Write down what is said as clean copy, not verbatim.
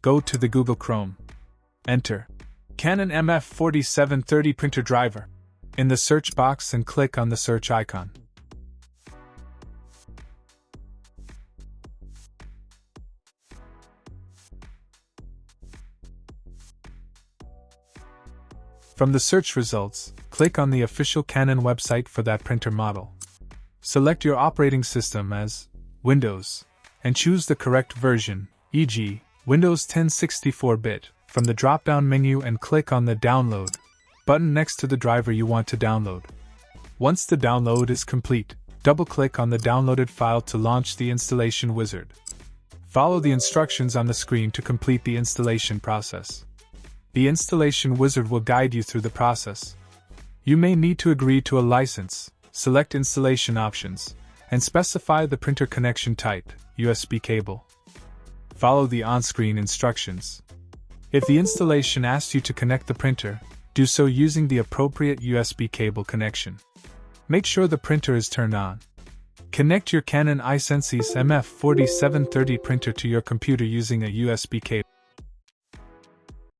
go to the Google Chrome. Enter Canon MF4730 printer driver in the search box and click on the search icon. From the search results, click on the official Canon website for that printer model. Select your operating system as Windows and choose the correct version, e.g., Windows 10 64-bit, from the drop-down menu and click on the Download button next to the driver you want to download. Once the download is complete, double-click on the downloaded file to launch the installation wizard. Follow the instructions on the screen to complete the installation process. The installation wizard will guide you through the process. You may need to agree to a license, select installation options, and specify the printer connection type, USB cable. Follow the on-screen instructions. If the installation asks you to connect the printer, do so using the appropriate USB cable connection. Make sure the printer is turned on. Connect your Canon i-SENSYS MF4730 printer to your computer using a USB cable.